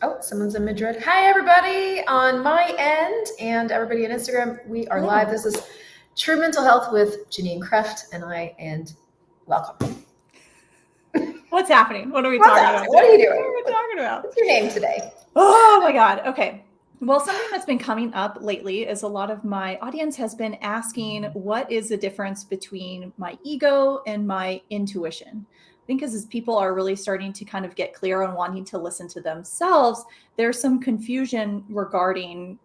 Oh, someone's in Madrid. Hi, everybody on my end and everybody on Instagram. We are live. This is True Mental Health with Janine Kreft and welcome. What's happening? What are we talking about? What are you doing? What are we talking about? What's your name today? Oh my God. Okay. Well, something that's been coming up lately is a lot of my audience has been asking, what is the difference between my ego and my intuition? I think as people are really starting to kind of get clear on wanting to listen to themselves, there's some confusion regarding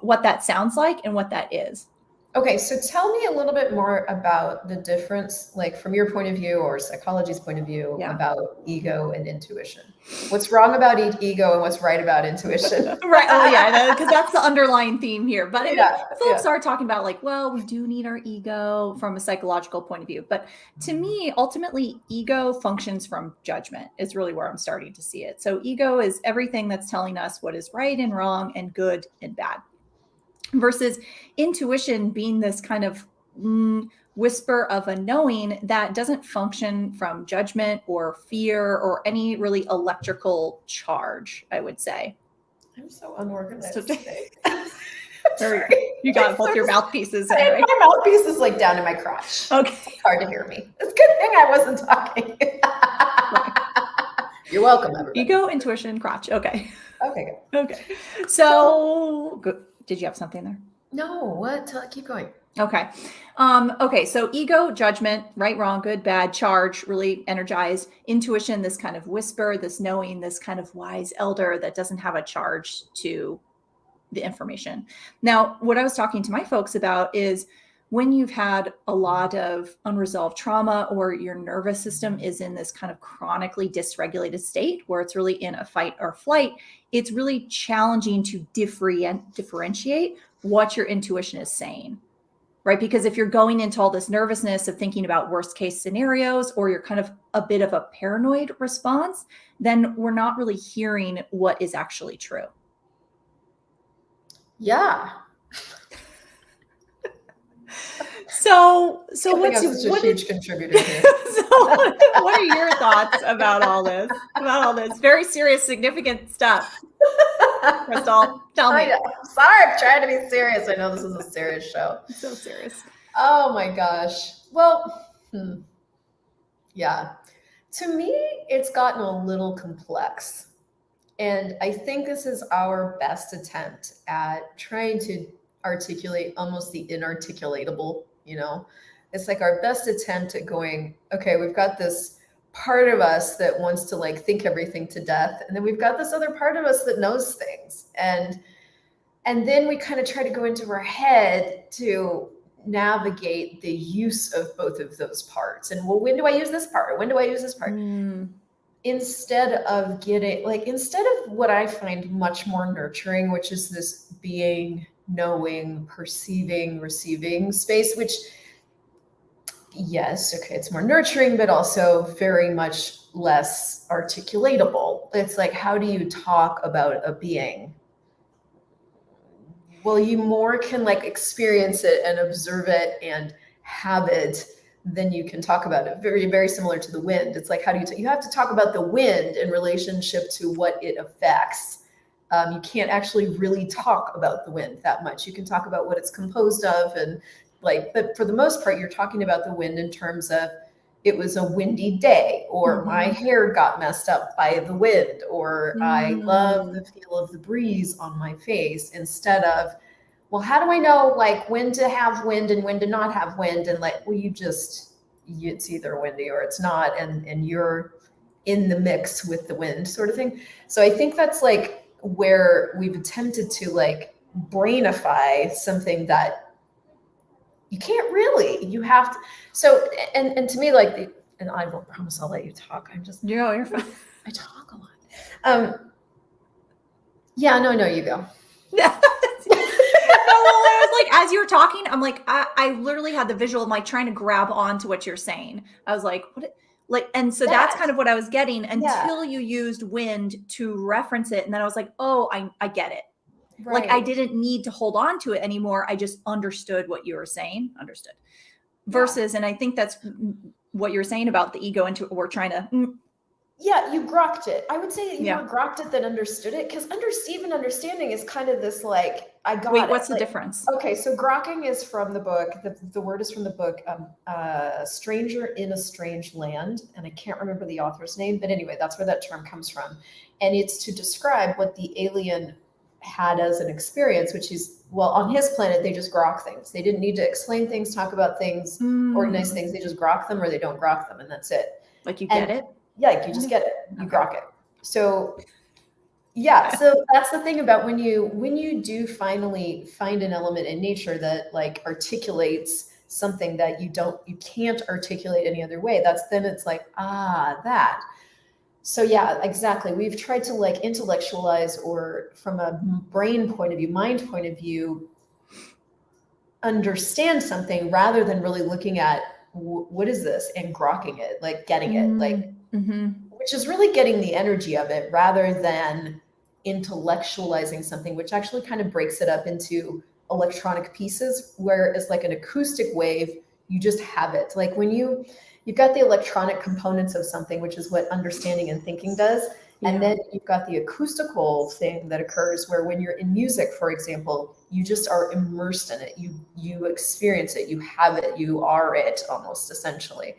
what that sounds like and what that is. Okay, so tell me a little bit more about the difference, like from your point of view or psychology's point of view, about ego and intuition. What's wrong about ego and what's right about intuition? Right. Oh, yeah, because that's the underlying theme here. But folks are talking about like, well, we do need our ego from a psychological point of view. But to me, ultimately, ego functions from judgment is really where I'm starting to see it. So ego is everything that's telling us what is right and wrong and good and bad, versus intuition being this kind of whisper of a knowing that doesn't function from judgment or fear or any really electrical charge, I would say. I'm so unorganized today. You got both your mouthpieces in, right? My mouthpiece is like down in my crotch. Okay. It's hard to hear me. It's a good thing I wasn't talking. You're welcome, everybody. Ego, intuition, crotch. Okay. Okay, good. Okay. So, did you have something there? No, what? Keep going. Okay. Okay. So ego, judgment, right, wrong, good, bad, charge, really energize. Intuition, this kind of whisper, this knowing, this kind of wise elder that doesn't have a charge to the information. Now, what I was talking to my folks about is when you've had a lot of unresolved trauma or your nervous system is in this kind of chronically dysregulated state where it's really in a fight or flight, it's really challenging to differentiate what your intuition is saying, right? Because if you're going into all this nervousness of thinking about worst case scenarios, or you're kind of a bit of a paranoid response, then we're not really hearing what is actually true. Yeah. So what's a huge contributor here? What are your thoughts about all this? Very serious, significant stuff. Crystal, tell me. Sorry, I'm trying to be serious. I know this is a serious show. So serious. Oh my gosh. Well, yeah. To me, it's gotten a little complex. And I think this is our best attempt at trying to articulate almost the inarticulatable, It's like our best attempt at going, okay, we've got this part of us that wants to like think everything to death. And then we've got this other part of us that knows things. And then we kind of try to go into our head to navigate the use of both of those parts. And well, when do I use this part? When do I use this part? Instead of what I find much more nurturing, which is this being, knowing, perceiving, receiving space, which, yes, okay, it's more nurturing, but also very much less articulatable. It's like, how do you talk about a being? Well, you more can like experience it and observe it and have it than you can talk about it. Very, very similar to the wind. It's like, how do you have to talk about the wind in relationship to what it affects. You can't actually really talk about the wind that much. You can talk about what it's composed of but for the most part, you're talking about the wind in terms of it was a windy day, or my hair got messed up by the wind, or I love the feel of the breeze on my face, instead of, well, how do I know like when to have wind and when to not have wind? And like, well, it's either windy or it's not, and you're in the mix with the wind sort of thing. So I think that's like where we've attempted to like brainify something that you can't really, you have to. So, and to me, like, and I will promise I'll let you talk. You're fine. I talk a lot. Yeah, no, you go. Like, as you were talking, I'm like, I literally had the visual of like trying to grab onto what you're saying. I was like, and so that's kind of what I was getting until you used wind to reference it. And then I was like, oh, I get it. Right. Like I didn't need to hold on to it anymore. I just understood what you were saying. Versus, and I think that's what you're saying about the ego, we're trying to Yeah, you grokked it. I would say that you Yeah. more grokked it than understood it, because even understanding is kind of this like, I got Wait, it. what's the Like, difference? okay, so grokking is from the book. The word is from the book, Stranger in a Strange Land, and I can't remember the author's name, but anyway, that's where that term comes from, and it's to describe what the alien had as an experience, which is, well, on his planet they just grok things. They didn't need to explain things, talk about things, organize things. They just grok them or they don't grok them, and that's it. Like you And get it? yeah, like you just get it, you Okay. grok it. So yeah, Okay. so that's the thing about when you do finally find an element in nature that like articulates something that you can't articulate any other way. That's then it's like, that. So yeah, exactly. We've tried to like intellectualize, or from a brain point of view, mind point of view, understand something rather than really looking at what is this and grokking it, like getting it, like, which is really getting the energy of it rather than intellectualizing something, which actually kind of breaks it up into electronic pieces, where it's like an acoustic wave, you just have it. Like when you've got the electronic components of something, which is what understanding and thinking does. And then you've got the acoustical thing that occurs where when you're in music, for example, you just are immersed in it. You experience it, you have it, you are it almost essentially.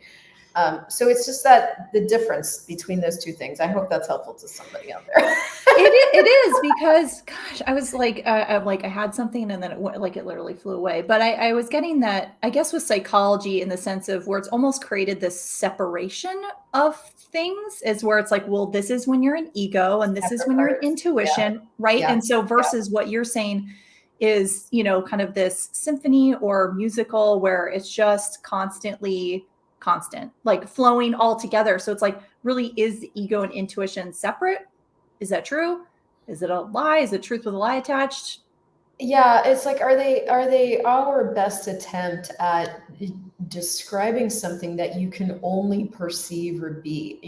So it's just that the difference between those two things. I hope that's helpful to somebody out there. It is because, gosh, I was like, I had something and then it literally flew away. But I was getting that, I guess, with psychology in the sense of where it's almost created this separation of things, is where it's like, well, this is when you're an ego and this is when you're an intuition, right? Yeah. And so versus what you're saying is, kind of this symphony or musical where it's just constantly constant, like flowing all together. So it's like, really, is the ego and intuition separate? Is that true? Is it a lie? Is it truth with a lie attached? Yeah, it's like, are they our best attempt at describing something that you can only perceive or be,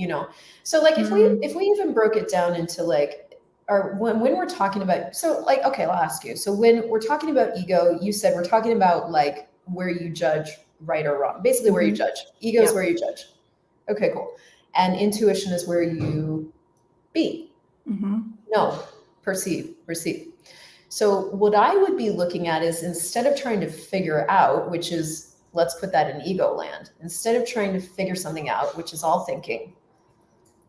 So like if we even broke it down into like, or when we're talking about, so like, okay, I'll ask you. So when we're talking about ego, you said we're talking about like where you judge right or wrong, basically where you judge. Ego is where you judge. Okay, cool. And intuition is where you be. No, perceive, receive. So what I would be looking at is, instead of trying to figure out, which is, let's put that in ego land, instead of trying to figure something out, which is all thinking,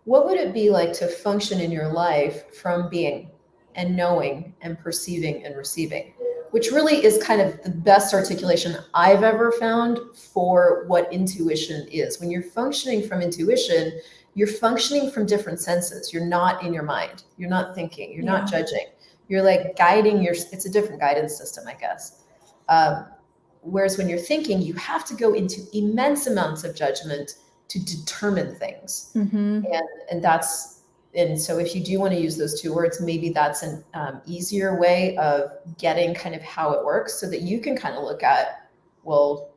what would it be like to function in your life from being and knowing and perceiving and receiving, which really is kind of the best articulation I've ever found for what intuition is. When you're functioning from intuition, you're functioning from different senses. You're not in your mind. You're not thinking. You're not judging. You're like guiding it's a different guidance system, I guess. Whereas when you're thinking, you have to go into immense amounts of judgment to determine things. And so if you do want to use those two words, maybe that's an easier way of getting kind of how it works, so that you can kind of look at, well,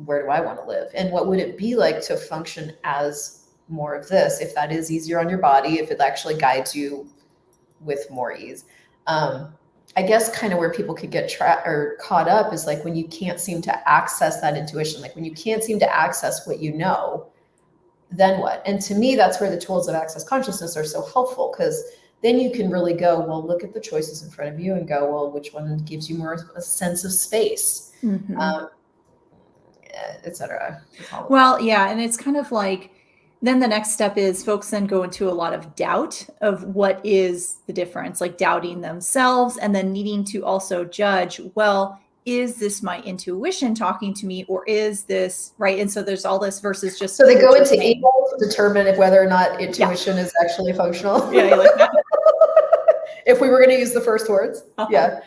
where do I want to live? And what would it be like to function as more of this, if that is easier on your body, if it actually guides you with more ease. I guess kind of where people could get caught up is like when you can't seem to access that intuition, like when you can't seem to access what you know, then what? And to me, that's where the tools of Access Consciousness are so helpful, because then you can really go, well, look at the choices in front of you and go, well, which one gives you more a sense of space, et cetera. Well, yeah. And it's kind of like, then the next step is folks then go into a lot of doubt of what is the difference, like doubting themselves, and then needing to also judge, well, is this my intuition talking to me, or is this right? And so there's all this versus just. So they go into ego to determine if whether or not intuition is actually functional. Yeah, you like that? If we were going to use the first words. Yeah.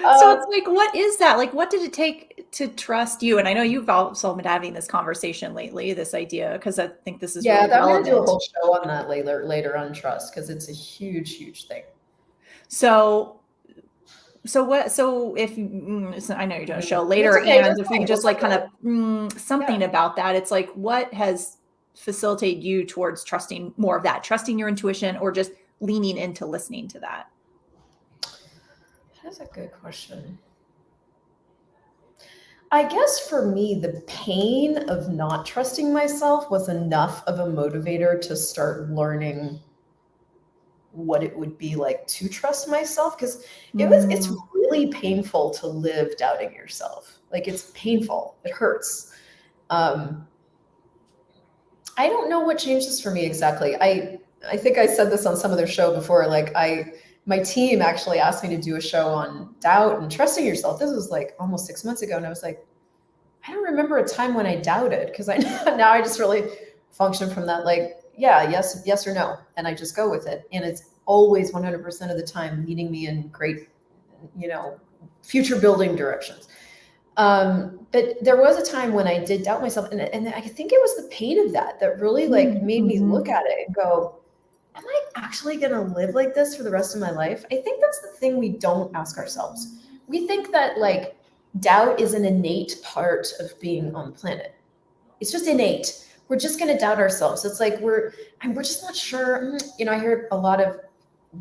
So it's like, what is that? Like, what did it take to trust you? And I know you've also been having this conversation lately, this idea, because I think this is really I'm going to do a relevant. whole show on that later on trust, because it's a huge thing. So if I know you're doing a show later, and if we can just like kind of something about that, it's like, what has facilitated you towards trusting more of that, trusting your intuition, or just leaning into listening to that? That's a good question. I guess for me, the pain of not trusting myself was enough of a motivator to start learning what it would be like to trust myself, because it's really painful to live doubting yourself. Like, it's painful, it hurts. I don't know what changed this for me exactly. I think I said this on some other show before. Like, my team actually asked me to do a show on doubt and trusting yourself. This was like almost 6 months ago, and I was like, I don't remember a time when I doubted, because I now I just really function from that, like, yeah, yes or no, and I just go with it, and it's always 100% of the time leading me in great, future building directions. But there was a time when I did doubt myself, and I think it was the pain of that really like made me look at it and go, am I actually going to live like this for the rest of my life? I think that's the thing we don't ask ourselves. We think that, like, doubt is an innate part of being on the planet. It's just innate. We're just going to doubt ourselves. It's like we're just not sure. I hear a lot of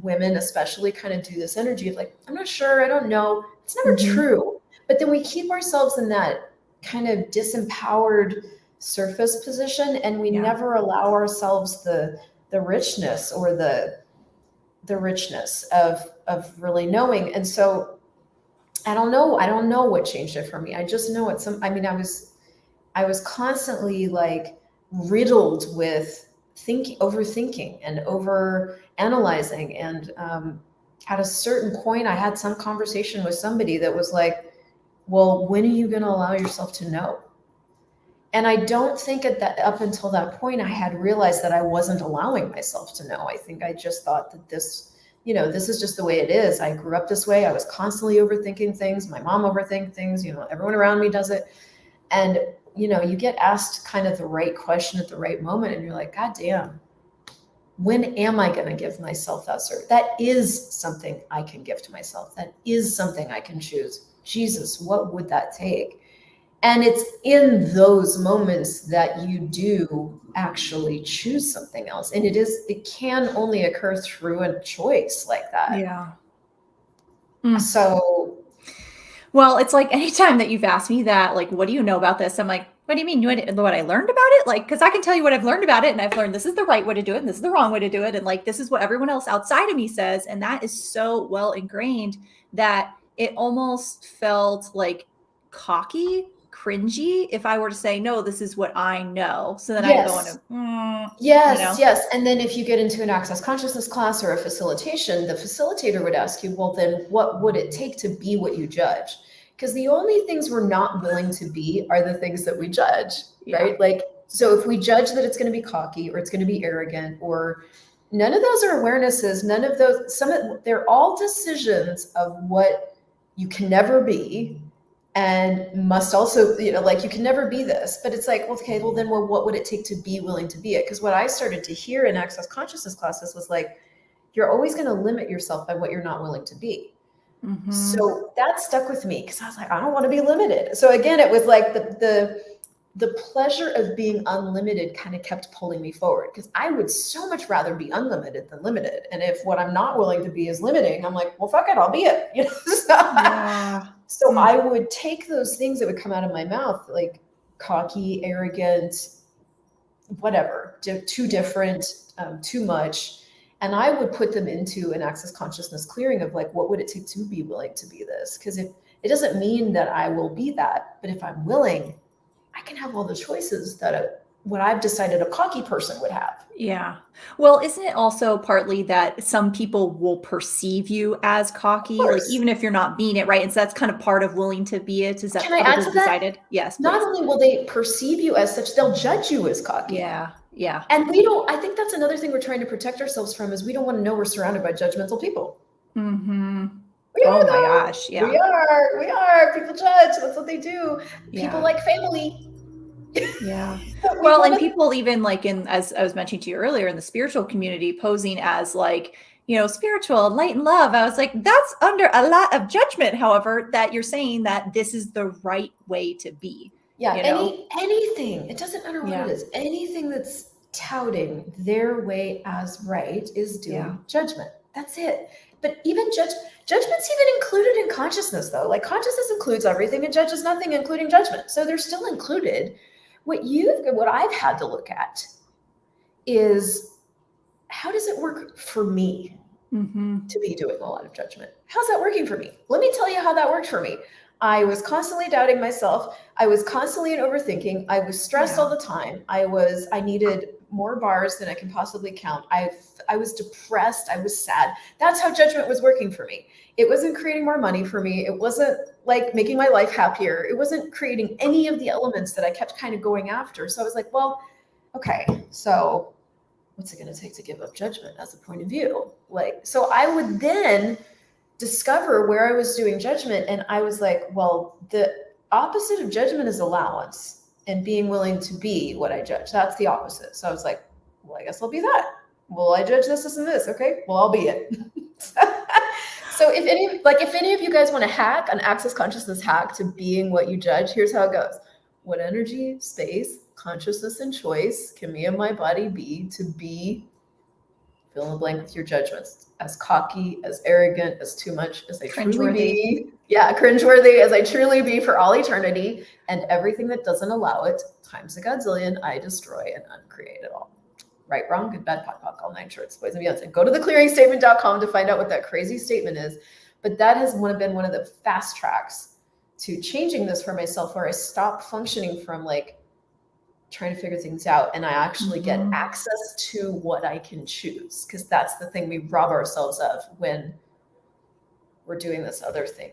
women especially kind of do this energy of like, I'm not sure, I don't know. It's never true. But then we keep ourselves in that kind of disempowered surface position, and we never allow ourselves the richness or the richness of really knowing. And so I don't know what changed it for me. I just know I was constantly like riddled with overthinking and over analyzing. And at a certain point, I had some conversation with somebody that was like, well, when are you going to allow yourself to know? And I don't think up until that point, I had realized that I wasn't allowing myself to know. I think I just thought that this is just the way it is. I grew up this way. I was constantly overthinking things. My mom overthinks things, everyone around me does it. And, you get asked kind of the right question at the right moment, and you're like, God damn, when am I going to give myself that cert? That is something I can give to myself. That is something I can choose. Jesus, what would that take? And it's in those moments that you do actually choose something else. And it can only occur through a choice like that. Yeah. So, well, it's like anytime that you've asked me that, like, what do you know about this? I'm like, what do you mean? What I learned about it? Like, because I can tell you what I've learned about it, and I've learned this is the right way to do it, and this is the wrong way to do it. And like, this is what everyone else outside of me says. And that is so well ingrained that it almost felt like cocky, cringy if I were to say, no, this is what I know. So then I go into, yes. And then if you get into an access consciousness class or a facilitation, the facilitator would ask you, well, then what would it take to be what you judge? Because the only things we're not willing to be are the things that we judge, right? Like, so if we judge that it's going to be cocky or it's going to be arrogant, or none of those are awarenesses, none of those, they're all decisions of what you can never be. And must also, like, you can never be this, but it's like, okay, well then, what would it take to be willing to be it? Because what I started to hear in access consciousness classes was like, you're always going to limit yourself by what you're not willing to be. So that stuck with me, because I was like, I don't want to be limited. So again, it was like the pleasure of being unlimited kind of kept pulling me forward, because I would so much rather be unlimited than limited. And if what I'm not willing to be is limiting, I'm like, well, fuck it, I'll be it. So I would take those things that would come out of my mouth, like cocky, arrogant, whatever, too different, too much. And I would put them into an access consciousness clearing of like, what would it take to be willing to be this? Because if it doesn't mean that I will be that, but if I'm willing, I can have all the choices that what I've decided a cocky person would have. Yeah. Well, isn't it also partly that some people will perceive you as cocky, like even if you're not being it, right? And so that's kind of part of willing to be it. Is that can I add to decided? That? Yes. Not only will they perceive you as such, they'll judge you as cocky. Yeah. Yeah. And I think that's another thing we're trying to protect ourselves from, is we don't want to know we're surrounded by judgmental people. We are, my gosh. Yeah. We are. People judge. That's what they do. People like family. Yeah. Well, and people even like as I was mentioning to you earlier, in the spiritual community, posing as like, spiritual, light and love. I was like, that's under a lot of judgment. However, that you're saying that this is the right way to be. Yeah. Anything. It doesn't matter what it is. Anything that's touting their way as right is doing judgment. That's it. But even judgment's even included in consciousness, though. Like consciousness includes everything and judges nothing, including judgment. So they're still included. What I've had to look at is, how does it work for me to be doing a lot of judgment? How's that working for me? Let me tell you how that worked for me. I was constantly doubting myself. I was constantly in overthinking. I was stressed all the time. I needed more bars than I can possibly count. I was depressed. I was sad. That's how judgment was working for me. It wasn't creating more money for me. It wasn't like making my life happier. It wasn't creating any of the elements that I kept kind of going after. So I was like, well, okay, so what's it going to take to give up judgment as a point of view? Like, so I would then discover where I was doing judgment. And I was like, well, the opposite of judgment is allowance and being willing to be what I judge. That's the opposite. So I was like, well, I guess I'll be that. Well, I judge this and this. Okay, well, I'll be it. So if any of you guys want to hack an access consciousness hack to being what you judge, here's how it goes. What energy, space, consciousness, and choice can me and my body be to be, fill in the blank with your judgments, as cocky, as arrogant, as too much as I truly be. Yeah, cringeworthy as I truly be for all eternity, and everything that doesn't allow it, times a godzillion, I destroy and uncreate it all. Right, wrong, good, bad, POC, all 9 shorts, boys and beyonce. Go to theclearingstatement.com to find out what that crazy statement is. But that has been one of the fast tracks to changing this for myself, where I stop functioning from like trying to figure things out, and I actually get access to what I can choose, because that's the thing we rob ourselves of when we're doing this other thing.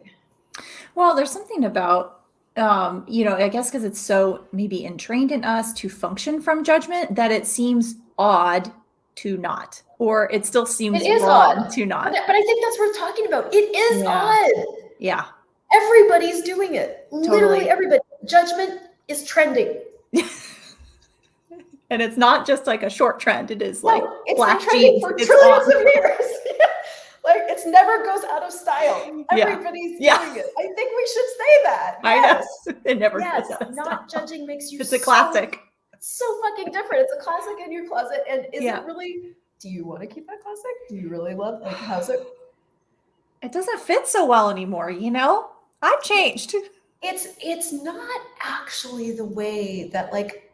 Well, there's something about, I guess because it's so maybe entrained in us to function from judgment that it seems odd to not, or it still seems wrong to not. But I think that's what we're talking about. It is odd. Yeah. Everybody's doing it. Totally. Literally everybody. Judgment is trending. And it's not just like a short trend. It is like black jeans for trillions of years. Like it's never goes out of style. Everybody's doing it. I think we should say that. I know. It never goes out of not style. Judging makes you It's a classic. So fucking different. It's a classic in your closet. And is it really, do you want to keep that classic? Do you really love, like, how's it? It doesn't fit so well anymore, I've changed. It's not actually the way that like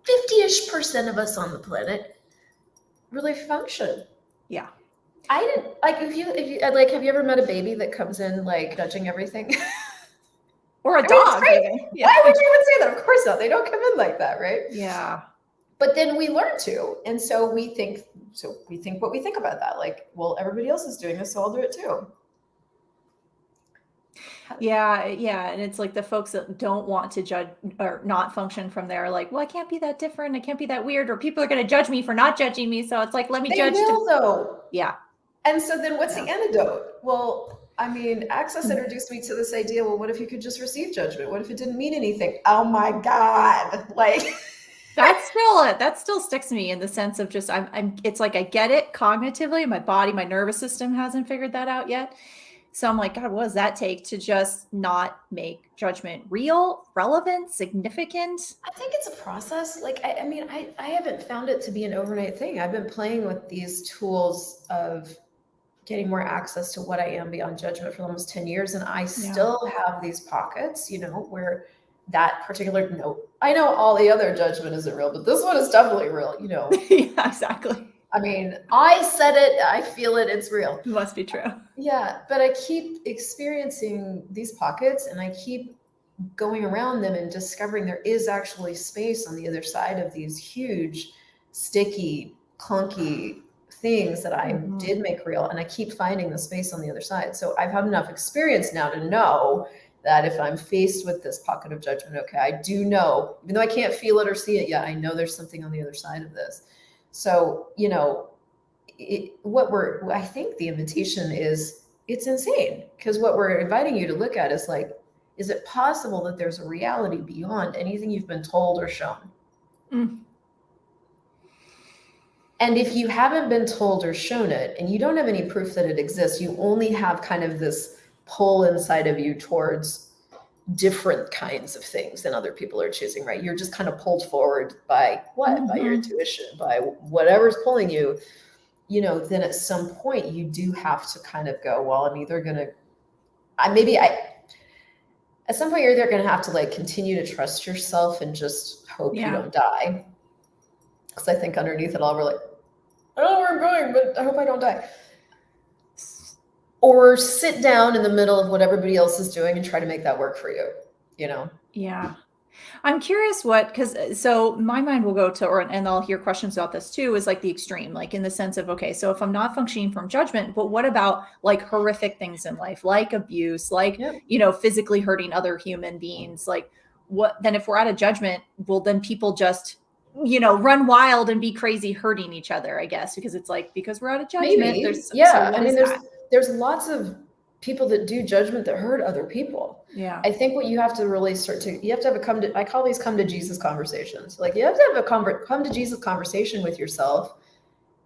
50-ish% of us on the planet really function. Yeah. I didn't like, if you like, have you ever met a baby that comes in like judging everything? Or a dog. Yeah. Why would you even say that? Of course not. They don't come in like that, right? Yeah. But then we learn to. And so we think what we think about that. Like, well, everybody else is doing this, so I'll do it too. Yeah. And it's like the folks that don't want to judge or not function from there, like, well, I can't be that different. I can't be that weird, or people are going to judge me for not judging me. So it's like, let me judge. Though. Yeah. And so then what's the antidote? Well, I mean, Access introduced me to this idea. Well, what if you could just receive judgment? What if it didn't mean anything? Oh my God. Like that still sticks to me in the sense of just, it's like, I get it cognitively. My body, my nervous system hasn't figured that out yet. So I'm like, God, what does that take to just not make judgment real, relevant, significant? I think it's a process. Like, I mean, I haven't found it to be an overnight thing. I've been playing with these tools of getting more access to what I am beyond judgment for almost 10 years. And I still have these pockets, where that particular note, I know all the other judgment isn't real, but this one is definitely real, Yeah, exactly. I mean, I said it, I feel it, it's real. It must be true. Yeah, but I keep experiencing these pockets and I keep going around them and discovering there is actually space on the other side of these huge, sticky, clunky things that I did make real. And I keep finding the space on the other side. So I've had enough experience now to know that if I'm faced with this pocket of judgment, okay, I do know, even though I can't feel it or see it yet, I know there's something on the other side of this. So, I think the invitation is, it's insane, because what we're inviting you to look at is like, is it possible that there's a reality beyond anything you've been told or shown? And if you haven't been told or shown it, and you don't have any proof that it exists, you only have kind of this pull inside of you towards different kinds of things than other people are choosing, right? You're just kind of pulled forward by what? By your intuition, by whatever's pulling you. then at some point you do have to kind of go, well, I'm either going to, at some point you're either going to have to like continue to trust yourself and just hope you Yeah. don't die. Because I think underneath it all, we're like, I don't know where I'm going, but I hope I don't die. Or sit down in the middle of what everybody else is doing and try to make that work for you, Yeah. I'm curious so my mind will go to, and I'll hear questions about this too, is like the extreme, like in the sense of, okay, so if I'm not functioning from judgment, but what about like horrific things in life, like abuse, like, Yep. physically hurting other human beings, like then if we're out of judgment, well, then people just, run wild and be crazy hurting each other, I guess, because it's like, because we're out of judgment. Maybe. So Yeah. what I mean, is that? there's lots of people that do judgment that hurt other people. Yeah. I think what you have to really you have to have I call these come to Jesus conversations. Like you have to have a come to Jesus conversation with yourself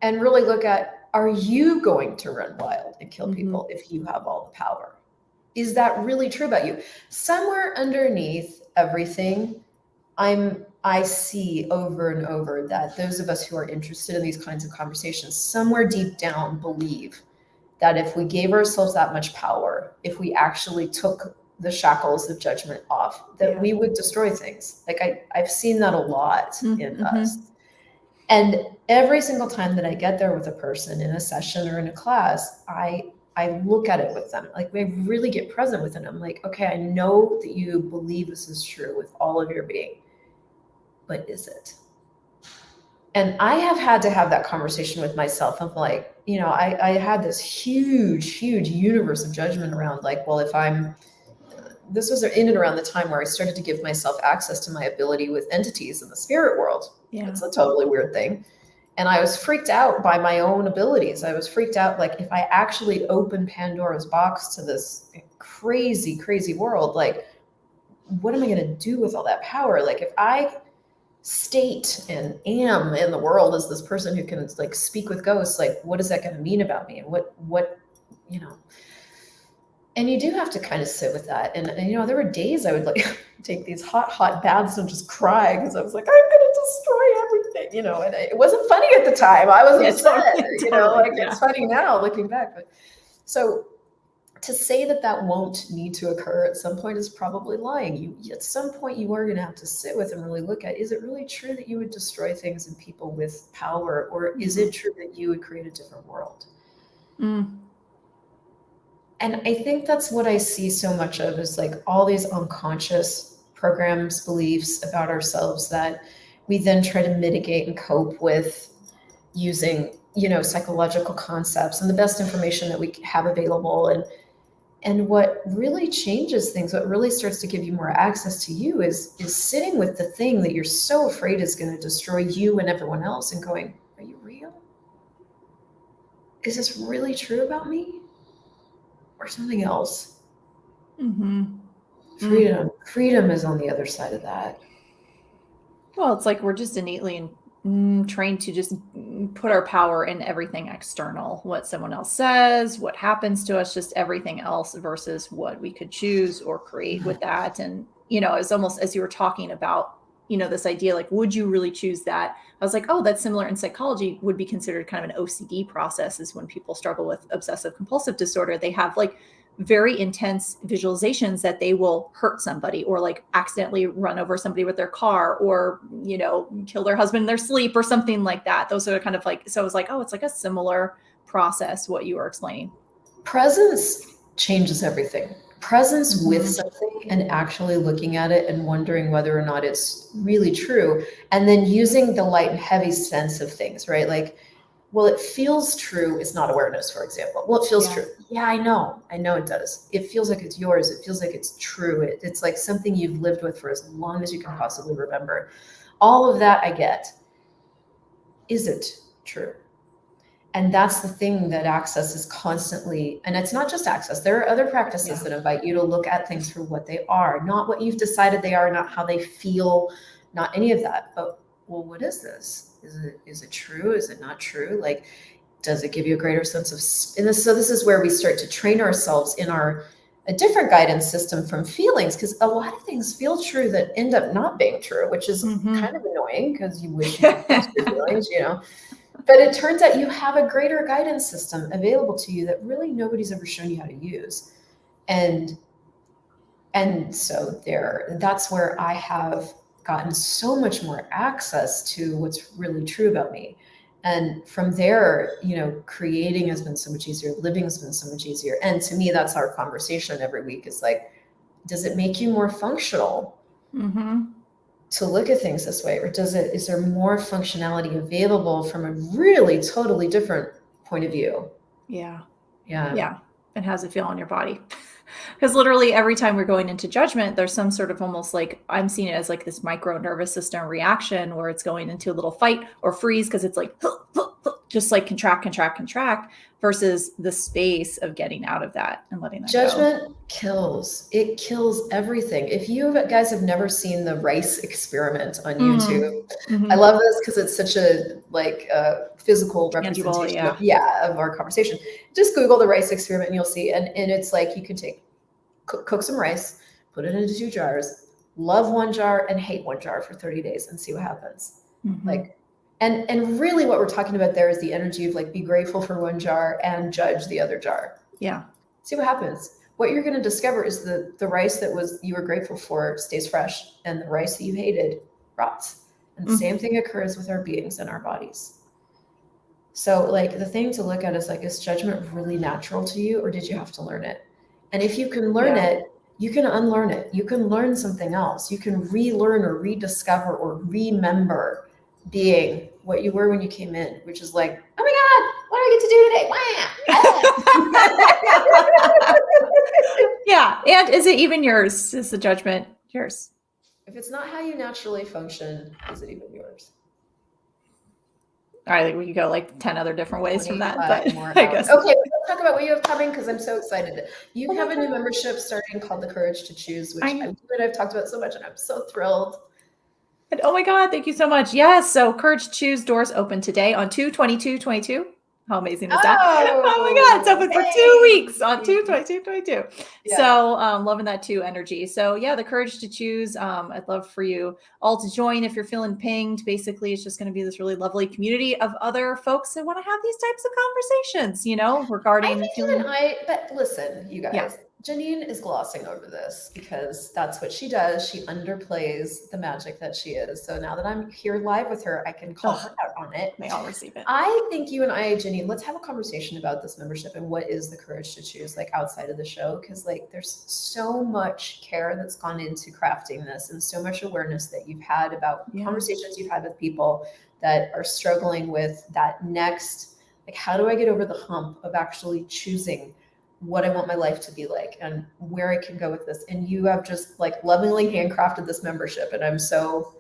and really look at, are you going to run wild and kill people if you have all the power? Is that really true about you? Somewhere underneath everything, I see over and over that those of us who are interested in these kinds of conversations, somewhere deep down believe that if we gave ourselves that much power, if we actually took the shackles of judgment off, that we would destroy things. Like I've seen that a lot in us. And every single time that I get there with a person in a session or in a class, I look at it with them. Like I really get present with it. I'm like, okay, I know that you believe this is true with all of your being, but is it? And I have had to have that conversation with myself of like, I had this huge universe of judgment around like, well, this was in and around the time where I started to give myself access to my ability with entities in the spirit world. Yeah. It's a totally weird thing. And I was freaked out by my own abilities. I was freaked out, like if I actually open Pandora's box to this crazy, crazy world, like, what am I going to do with all that power? Like if I state and am in the world as this person who can like speak with ghosts, like what is that going to mean about me? And what and you do have to kind of sit with that. And there were days I would like take these hot baths and just cry because I was like, I'm going to destroy everything, and it wasn't funny at the time. I was upset, totally, it's funny now looking back. But so to say that won't need to occur at some point is probably lying. At some point you are going to have to sit with and really look at, is it really true that you would destroy things and people with power, or is it true that you would create a different world? And I think that's what I see so much of, is like all these unconscious programs, beliefs about ourselves that we then try to mitigate and cope with using, psychological concepts and the best information that we have available. And what really changes things, what really starts to give you more access to you is sitting with the thing that you're so afraid is going to destroy you and everyone else and going, are you real? Is this really true about me? Or something else? Freedom is on the other side of that. Well, it's like we're just innately trained to just put our power in everything external, what someone else says, what happens to us, just everything else versus what we could choose or create with that. And, it's almost as you were talking about, this idea, like, would you really choose that? I was like, oh, that's similar in psychology, would be considered kind of an OCD process, is when people struggle with obsessive compulsive disorder. They have like very intense visualizations that they will hurt somebody or like accidentally run over somebody with their car or, kill their husband in their sleep or something like that. Those are kind of like, so I was like, oh, it's like a similar process, what you were explaining. Presence changes everything. Presence with something and actually looking at it and wondering whether or not it's really true. And then using the light and heavy sense of things, right? Like, well, it feels true. It's not awareness, for example. Well, it feels true. Yeah, I know it does. It feels like it's yours. It feels like it's true. It's like something you've lived with for as long as you can possibly remember. All of that I get. Is it true? And that's the thing that Access is constantly, and it's not just Access. There are other practices that invite you to look at things for what they are, not what you've decided they are, not how they feel, not any of that. But, well, what is this? Is it true? Is it not true? Like, does it give you a greater sense of, so this is where we start to train ourselves in a different guidance system from feelings, because a lot of things feel true that end up not being true, which is kind of annoying because you wish you could trust your feelings, But it turns out you have a greater guidance system available to you that really nobody's ever shown you how to use. And so that's where I have gotten so much more access to what's really true about me. And from there, creating has been so much easier, living has been so much easier. And to me, that's our conversation every week, is like, does it make you more functional to look at things this way? Or is there more functionality available from a really totally different point of view? Yeah. Yeah. And how's it feel on your body? Because literally every time we're going into judgment, there's some sort of almost like, I'm seeing it as like this micro nervous system reaction where it's going into a little fight or freeze because it's like, just like contract, versus the space of getting out of that and letting that Judgment kills. It kills everything. If you guys have never seen the rice experiment on YouTube, I love this because it's such a physical representation of our conversation. Just Google the rice experiment and you'll see. And it's like you can cook some rice, put it into 2 jars, love one jar and hate one jar for 30 days and see what happens. And really what we're talking about there is the energy of like, be grateful for one jar and judge the other jar. Yeah. See what happens. What you're going to discover is the rice that you were grateful for stays fresh, and the rice that you hated rots. And the same thing occurs with our beings and our bodies. So like the thing to look at is like, is judgment really natural to you, or did you have to learn it? And if you can learn it, you can unlearn it. You can learn something else. You can relearn or rediscover or remember being what you were when you came in, which is like, oh my God, what do I get to do today? Wow. Yeah. And is it even yours? Is the judgment yours? If it's not how you naturally function, is it even yours? I think we could go like 10 other different ways from that, but I guess. Okay, let's talk about what you have coming, because I'm so excited. You have a new membership starting called The Courage to Choose, which I've talked about so much, and I'm so thrilled. And oh my God, thank you so much. Yes. So Courage to Choose doors open today on 2/22/22. How amazing is that? Oh my God. It's open for 2 weeks on 2/22/22. Yeah. So loving that too energy. So yeah, the Courage to Choose. I'd love for you all to join if you're feeling pinged. Basically, it's just going to be this really lovely community of other folks that want to have these types of conversations, regarding feeling. But listen, you guys. Yeah. Janine is glossing over this because that's what she does. She underplays the magic that she is. So now that I'm here live with her, I can call her out on it. May all receive it. I think you and I, Janine, let's have a conversation about this membership and what is the Courage to Choose, like outside of the show. Because like there's so much care that's gone into crafting this, and so much awareness that you've had about conversations you've had with people that are struggling with that next, like, how do I get over the hump of actually choosing what I want my life to be like and where I can go with this. And you have just like lovingly handcrafted this membership. And I'm so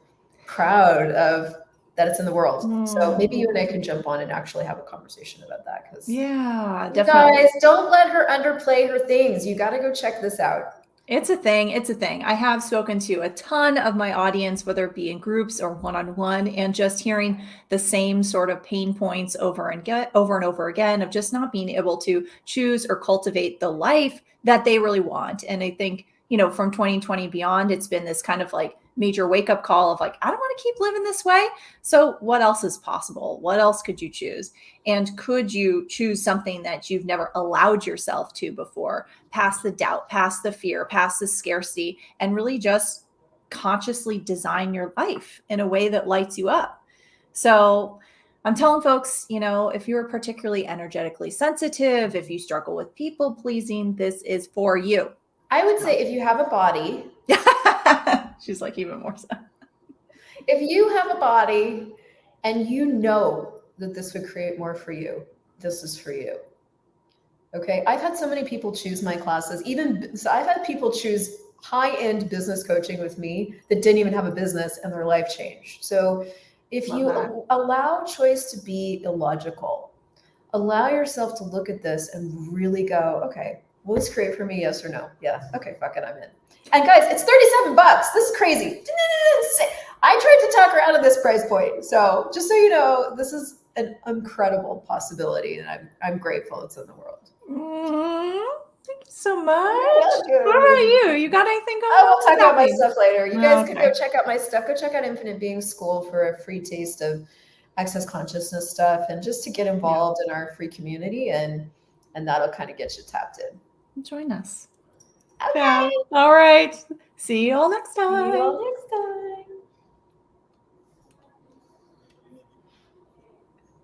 proud of that it's in the world. So maybe you and I can jump on and actually have a conversation about that. Because definitely. Guys, don't let her underplay her things. You got to go check this out. It's a thing. It's a thing. I have spoken to a ton of my audience, whether it be in groups or one-on-one, and just hearing the same sort of pain points over and over again of just not being able to choose or cultivate the life that they really want. And I think, from 2020 beyond, it's been this kind of like major wake-up call of like, I don't want to keep living this way. So what else is possible? What else could you choose? And could you choose something that you've never allowed yourself to before, past the doubt, past the fear, past the scarcity, and really just consciously design your life in a way that lights you up? So I'm telling folks, if you're particularly energetically sensitive, if you struggle with people pleasing, this is for you. I would say if you have a body. She's like, even more so. If you have a body and you know that this would create more for you, this is for you. Okay. I've had so many people choose my classes. So I've had people choose high-end business coaching with me that didn't even have a business and their life changed. So if you allow choice to be illogical, allow yourself to look at this and really go, okay, will this create for me? Yes or no? Yeah. Okay. Fuck it. I'm in. And guys, it's $37. This is crazy. I tried to talk her out of this price point. So just so you know, this is an incredible possibility, and I'm grateful it's in the world. Thank you so much. What about you? You got anything going on? We'll talk about my stuff later. You guys can go check out my stuff. Go check out Infinite Being School for a free taste of access consciousness stuff, and just to get involved in our free community, and that'll kind of get you tapped in. Join us. Okay. Yeah. All right. See you all next See time. you all next time.